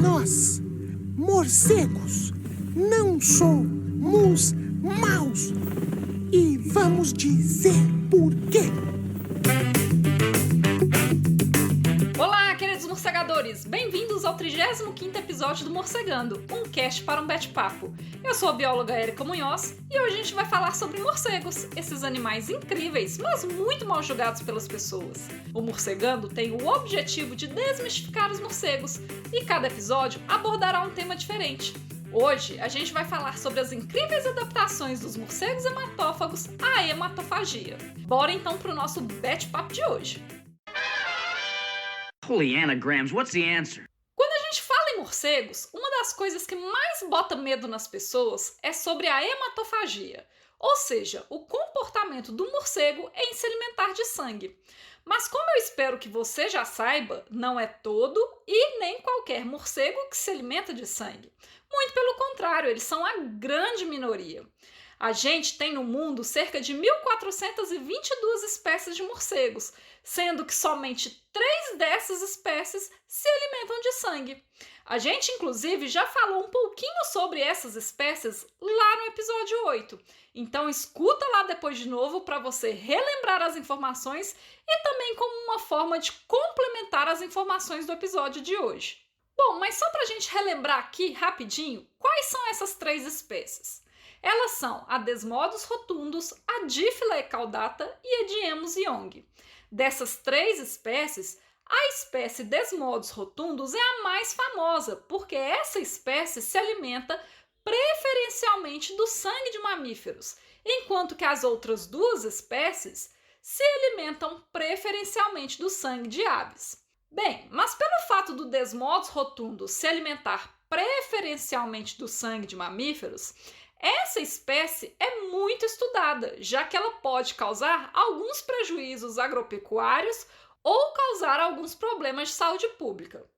Nós, morcegos, não somos maus. E vamos dizer por quê. Olá, queridos morcegadores! Bem-vindos ao 35º episódio do Morcegando, um cast para um bate-papo. Eu sou a bióloga Érica Munhoz e hoje a gente vai falar sobre morcegos, esses animais incríveis, mas muito mal julgados pelas pessoas. O Morcegando tem o objetivo de desmistificar os morcegos e cada episódio abordará um tema diferente. Hoje a gente vai falar sobre as incríveis adaptações dos morcegos hematófagos à hematofagia. Bora então para o nosso bate-papo de hoje. Holy anagrams, what's the answer? Quando a gente fala em morcegos, uma das coisas que mais bota medo nas pessoas é sobre a hematofagia, ou seja, o comportamento do morcego em se alimentar de sangue. Mas como eu espero que você já saiba, não é todo e nem qualquer morcego que se alimenta de sangue. Muito pelo contrário, eles são a grande minoria. A gente tem no mundo cerca de 1.422 espécies de morcegos, sendo que somente 3 dessas espécies se alimentam de sangue. A gente, inclusive, já falou um pouquinho sobre essas espécies lá no episódio 8. Então escuta lá depois de novo para você relembrar as informações e também como uma forma de complementar as informações do episódio de hoje. Bom, mas só para a gente relembrar aqui rapidinho, quais são essas 3 espécies? Elas são a Desmodus rotundus, a Diffila caudata e a Diemus young. Dessas 3 espécies, a espécie Desmodus rotundus é a mais famosa, porque essa espécie se alimenta preferencialmente do sangue de mamíferos, enquanto que as outras 2 espécies se alimentam preferencialmente do sangue de aves. Bem, mas pelo fato do Desmodus rotundus se alimentar preferencialmente do sangue de mamíferos, essa espécie é muito estudada, já que ela pode causar alguns prejuízos agropecuários ou causar alguns problemas de saúde pública.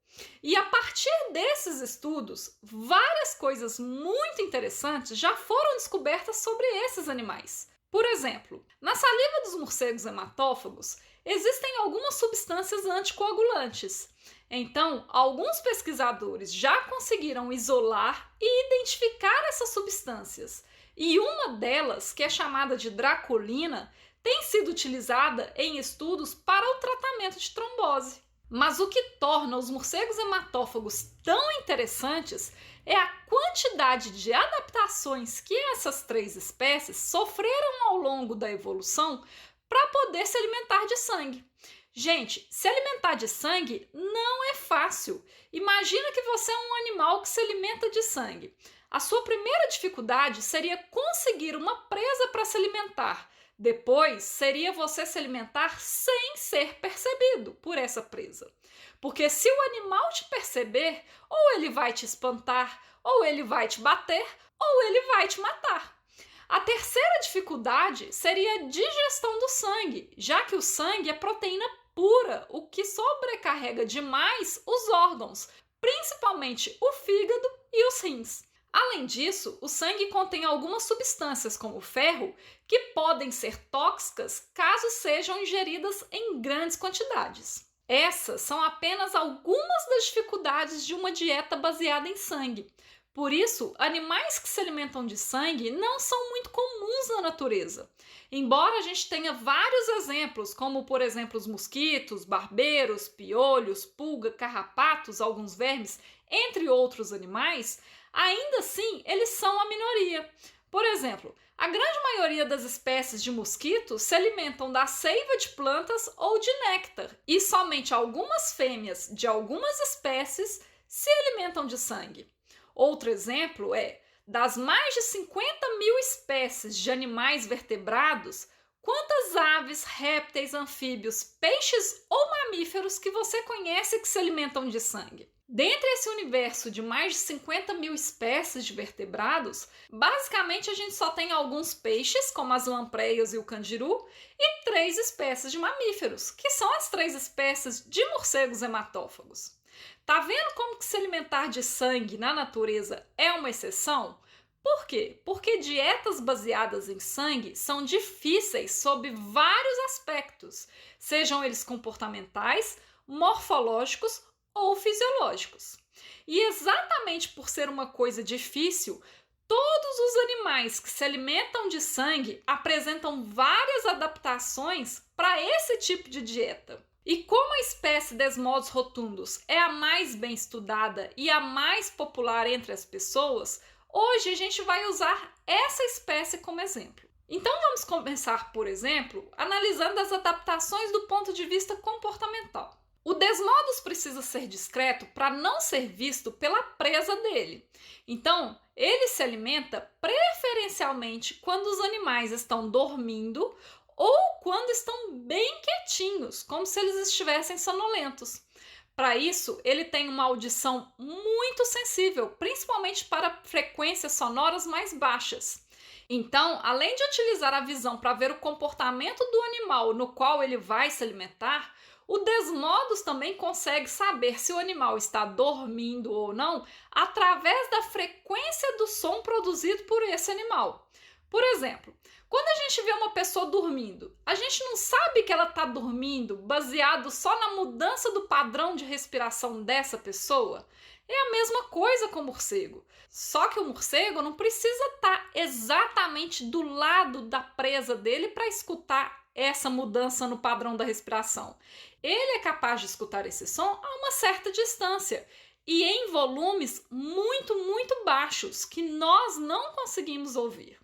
E a partir desses estudos, várias coisas muito interessantes já foram descobertas sobre esses animais. Por exemplo, na saliva dos morcegos hematófagos existem algumas substâncias anticoagulantes. Então, alguns pesquisadores já conseguiram isolar e identificar essas substâncias. E uma delas, que é chamada de dracolina, tem sido utilizada em estudos para o tratamento de trombose. Mas o que torna os morcegos hematófagos tão interessantes é a quantidade de adaptações que essas 3 espécies sofreram ao longo da evolução para poder se alimentar de sangue. Gente, se alimentar de sangue não é fácil. Imagina que você é um animal que se alimenta de sangue. A sua primeira dificuldade seria conseguir uma presa para se alimentar. Depois, seria você se alimentar sem ser percebido por essa presa. Porque se o animal te perceber, ou ele vai te espantar, ou ele vai te bater, ou ele vai te matar. A terceira dificuldade seria a digestão do sangue, já que o sangue é proteína pura, o que sobrecarrega demais os órgãos, principalmente o fígado e os rins. Além disso, o sangue contém algumas substâncias, como o ferro, que podem ser tóxicas caso sejam ingeridas em grandes quantidades. Essas são apenas algumas das dificuldades de uma dieta baseada em sangue. Por isso, animais que se alimentam de sangue não são muito comuns na natureza. Embora a gente tenha vários exemplos, como por exemplo os mosquitos, barbeiros, piolhos, pulga, carrapatos, alguns vermes, entre outros animais, ainda assim eles são a minoria. Por exemplo, a grande maioria das espécies de mosquitos se alimentam da seiva de plantas ou de néctar, e somente algumas fêmeas de algumas espécies se alimentam de sangue. Outro exemplo é, das mais de 50 mil espécies de animais vertebrados, quantas aves, répteis, anfíbios, peixes ou mamíferos que você conhece que se alimentam de sangue? Dentre esse universo de mais de 50 mil espécies de vertebrados, basicamente a gente só tem alguns peixes, como as lampreias e o candiru, e 3 espécies de mamíferos, que são as 3 espécies de morcegos hematófagos. Tá vendo como que se alimentar de sangue na natureza é uma exceção? Por quê? Porque dietas baseadas em sangue são difíceis sob vários aspectos, sejam eles comportamentais, morfológicos ou fisiológicos. E exatamente por ser uma coisa difícil, todos os animais que se alimentam de sangue apresentam várias adaptações para esse tipo de dieta. E como a espécie Desmodos rotundus é a mais bem estudada e a mais popular entre as pessoas, hoje a gente vai usar essa espécie como exemplo. Então vamos começar, por exemplo, analisando as adaptações do ponto de vista comportamental. O Desmodos precisa ser discreto para não ser visto pela presa dele. Então, ele se alimenta preferencialmente quando os animais estão dormindo ou quando estão bem quietinhos, como se eles estivessem sonolentos. Para isso, ele tem uma audição muito sensível, principalmente para frequências sonoras mais baixas. Então, além de utilizar a visão para ver o comportamento do animal no qual ele vai se alimentar, o Desmodos também consegue saber se o animal está dormindo ou não através da frequência do som produzido por esse animal. Por exemplo, quando a gente vê uma pessoa dormindo, a gente não sabe que ela está dormindo baseado só na mudança do padrão de respiração dessa pessoa? É a mesma coisa com o morcego. Só que o morcego não precisa estar exatamente do lado da presa dele para escutar essa mudança no padrão da respiração. Ele é capaz de escutar esse som a uma certa distância e em volumes muito, muito baixos que nós não conseguimos ouvir.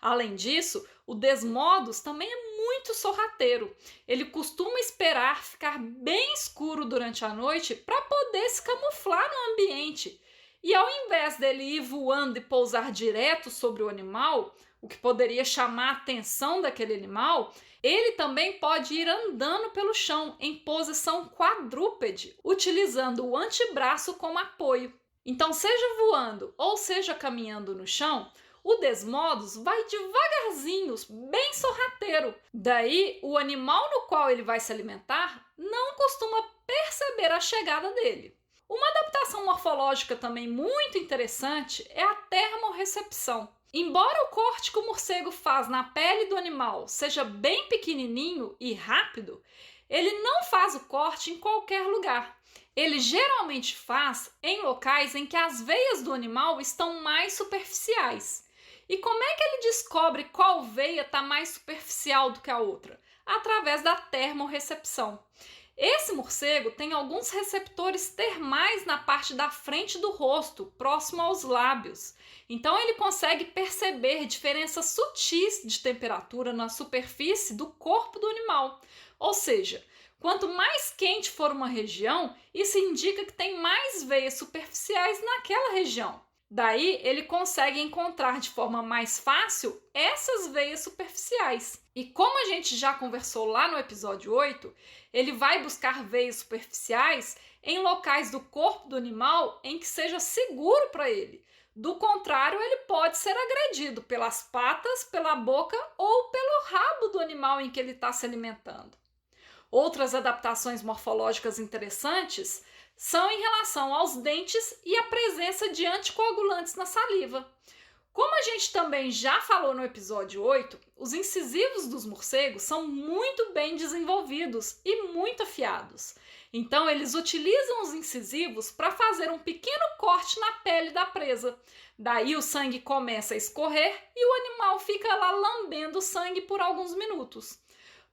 Além disso, o Desmodos também é muito sorrateiro. Ele costuma esperar ficar bem escuro durante a noite para poder se camuflar no ambiente. E ao invés dele ir voando e pousar direto sobre o animal, o que poderia chamar a atenção daquele animal, ele também pode ir andando pelo chão em posição quadrúpede, utilizando o antebraço como apoio. Então, seja voando ou seja caminhando no chão, o Desmodos vai devagarzinho, bem sorrateiro. Daí, o animal no qual ele vai se alimentar não costuma perceber a chegada dele. Uma adaptação morfológica também muito interessante é a termorrecepção. Embora o corte que o morcego faz na pele do animal seja bem pequenininho e rápido, ele não faz o corte em qualquer lugar. Ele geralmente faz em locais em que as veias do animal estão mais superficiais. E como é que ele descobre qual veia está mais superficial do que a outra? Através da termorrecepção. Esse morcego tem alguns receptores termais na parte da frente do rosto, próximo aos lábios. Então ele consegue perceber diferenças sutis de temperatura na superfície do corpo do animal. Ou seja, quanto mais quente for uma região, isso indica que tem mais veias superficiais naquela região. Daí, ele consegue encontrar de forma mais fácil essas veias superficiais. E como a gente já conversou lá no episódio 8, ele vai buscar veias superficiais em locais do corpo do animal em que seja seguro para ele. Do contrário, ele pode ser agredido pelas patas, pela boca ou pelo rabo do animal em que ele está se alimentando. Outras adaptações morfológicas interessantes são em relação aos dentes e a presença de anticoagulantes na saliva. Como a gente também já falou no episódio 8, os incisivos dos morcegos são muito bem desenvolvidos e muito afiados. Então, eles utilizam os incisivos para fazer um pequeno corte na pele da presa. Daí o sangue começa a escorrer e o animal fica lá lambendo o sangue por alguns minutos.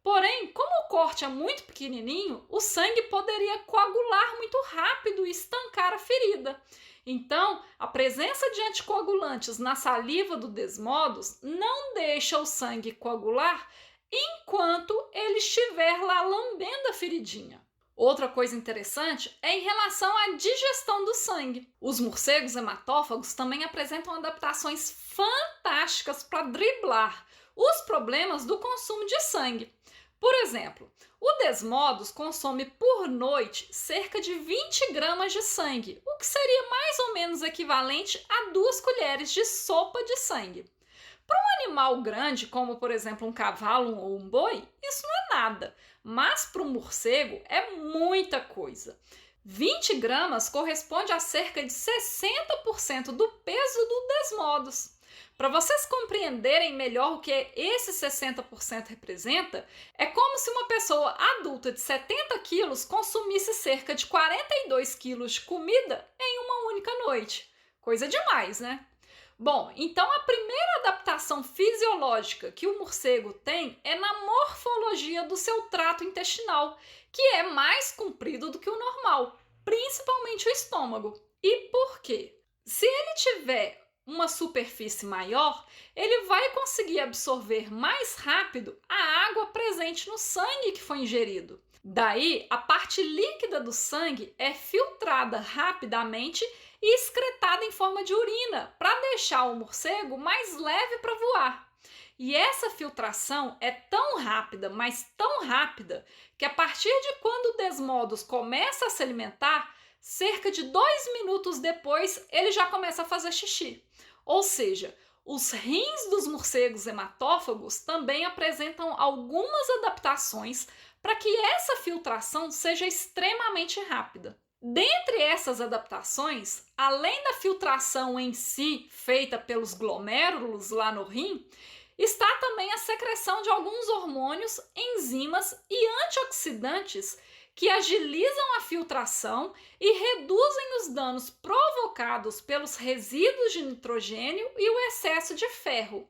Porém, como o corte é muito pequenininho, o sangue poderia coagular muito rápido e estancar a ferida. Então, a presença de anticoagulantes na saliva do Desmodos não deixa o sangue coagular enquanto ele estiver lá lambendo a feridinha. Outra coisa interessante é em relação à digestão do sangue. Os morcegos hematófagos também apresentam adaptações fantásticas para driblar os problemas do consumo de sangue. Por exemplo, o Desmodos consome por noite cerca de 20 gramas de sangue, o que seria mais ou menos equivalente a 2 colheres de sopa de sangue. Para um animal grande, como por exemplo um cavalo ou um boi, isso não é nada, mas para um morcego é muita coisa. 20 gramas corresponde a cerca de 60% do peso do Desmodos. Para vocês compreenderem melhor o que esse 60% representa, é como se uma pessoa adulta de 70 quilos consumisse cerca de 42 quilos de comida em uma única noite. Coisa demais, né? Bom, então a primeira adaptação fisiológica que o morcego tem é na morfologia do seu trato intestinal, que é mais comprido do que o normal, principalmente o estômago. E por quê? Se ele tiver uma superfície maior, ele vai conseguir absorver mais rápido a água presente no sangue que foi ingerido. Daí, a parte líquida do sangue é filtrada rapidamente e excretada em forma de urina para deixar o morcego mais leve para voar. E essa filtração é tão rápida, mas tão rápida, que a partir de quando o Desmodus começa a se alimentar, cerca de 2 minutos depois ele já começa a fazer xixi. Ou seja, os rins dos morcegos hematófagos também apresentam algumas adaptações para que essa filtração seja extremamente rápida. Dentre essas adaptações, além da filtração em si feita pelos glomérulos lá no rim, está também a secreção de alguns hormônios, enzimas e antioxidantes que agilizam a filtração e reduzem os danos provocados pelos resíduos de nitrogênio e o excesso de ferro.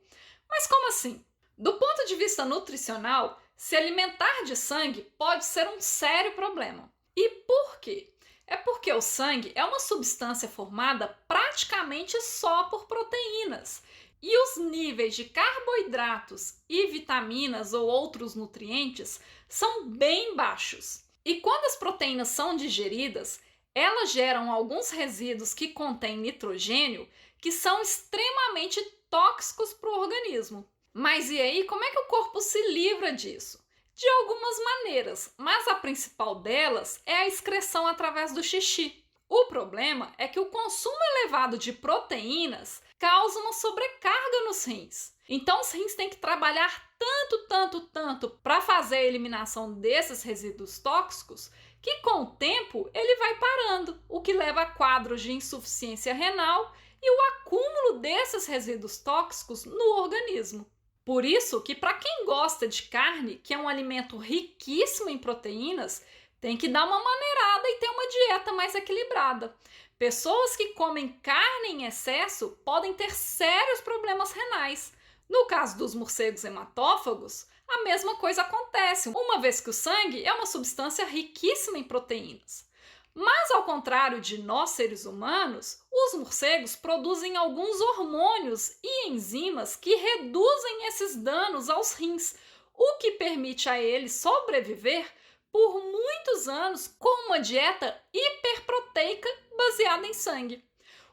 Mas como assim? Do ponto de vista nutricional, se alimentar de sangue pode ser um sério problema. E por quê? É porque o sangue é uma substância formada praticamente só por proteínas. E os níveis de carboidratos e vitaminas ou outros nutrientes são bem baixos. E quando as proteínas são digeridas, elas geram alguns resíduos que contêm nitrogênio que são extremamente tóxicos para o organismo. Mas e aí, como é que o corpo se livra disso? De algumas maneiras, mas a principal delas é a excreção através do xixi. O problema é que o consumo elevado de proteínas causa uma sobrecarga nos rins. Então os rins têm que trabalhar tanto para fazer a eliminação desses resíduos tóxicos que com o tempo ele vai parando, o que leva a quadros de insuficiência renal e o acúmulo desses resíduos tóxicos no organismo. Por isso que para quem gosta de carne, que é um alimento riquíssimo em proteínas, tem que dar uma maneirada e ter uma dieta mais equilibrada. Pessoas que comem carne em excesso podem ter sérios problemas renais. No caso dos morcegos hematófagos, a mesma coisa acontece, uma vez que o sangue é uma substância riquíssima em proteínas. Mas, ao contrário de nós seres humanos, os morcegos produzem alguns hormônios e enzimas que reduzem esses danos aos rins, o que permite a eles sobreviver por muitos anos com uma dieta hiperproteica baseada em sangue.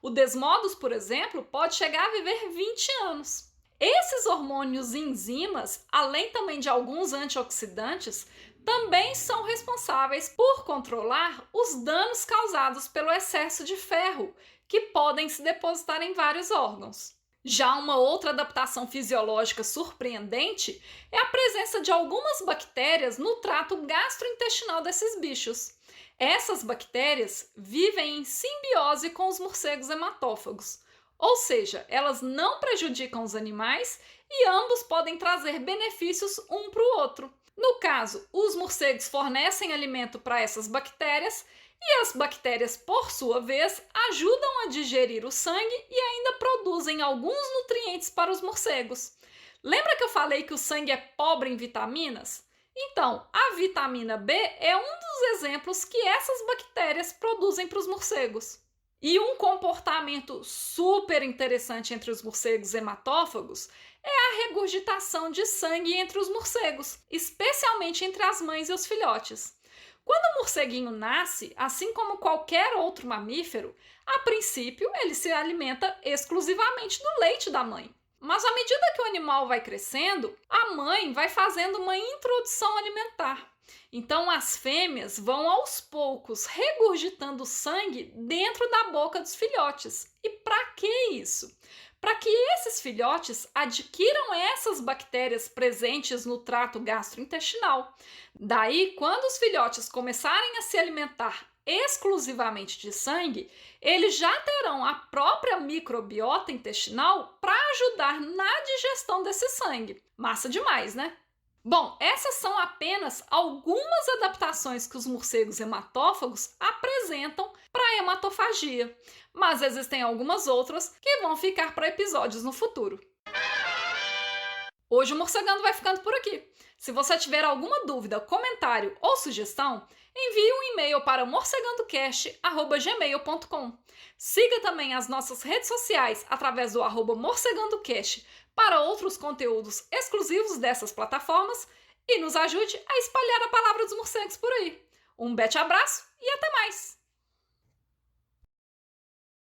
O Desmodus, por exemplo, pode chegar a viver 20 anos. Esses hormônios e enzimas, além também de alguns antioxidantes, também são responsáveis por controlar os danos causados pelo excesso de ferro, que podem se depositar em vários órgãos. Já uma outra adaptação fisiológica surpreendente é a presença de algumas bactérias no trato gastrointestinal desses bichos. Essas bactérias vivem em simbiose com os morcegos hematófagos, ou seja, elas não prejudicam os animais e ambos podem trazer benefícios um para o outro. No caso, os morcegos fornecem alimento para essas bactérias e as bactérias, por sua vez, ajudam a digerir o sangue e ainda produzem alguns nutrientes para os morcegos. Lembra que eu falei que o sangue é pobre em vitaminas? Então, a vitamina B é um dos exemplos que essas bactérias produzem para os morcegos. E um comportamento super interessante entre os morcegos hematófagos é a regurgitação de sangue entre os morcegos, especialmente entre as mães e os filhotes. Quando o morceguinho nasce, assim como qualquer outro mamífero, a princípio ele se alimenta exclusivamente do leite da mãe. Mas à medida que o animal vai crescendo, a mãe vai fazendo uma introdução alimentar. Então as fêmeas vão aos poucos regurgitando sangue dentro da boca dos filhotes. E para que isso? para que esses filhotes adquiram essas bactérias presentes no trato gastrointestinal. Daí, quando os filhotes começarem a se alimentar exclusivamente de sangue, eles já terão a própria microbiota intestinal para ajudar na digestão desse sangue. Massa demais, né? Bom, essas são apenas algumas adaptações que os morcegos hematófagos apresentam para a hematofagia, mas existem algumas outras que vão ficar para episódios no futuro. Hoje o Morcegando vai ficando por aqui. Se você tiver alguma dúvida, comentário ou sugestão, envie um e-mail para morcegandocast@gmail.com. Siga também as nossas redes sociais através do @morcegandocast para outros conteúdos exclusivos dessas plataformas e nos ajude a espalhar a palavra dos morcegos por aí. Um bete abraço e até mais!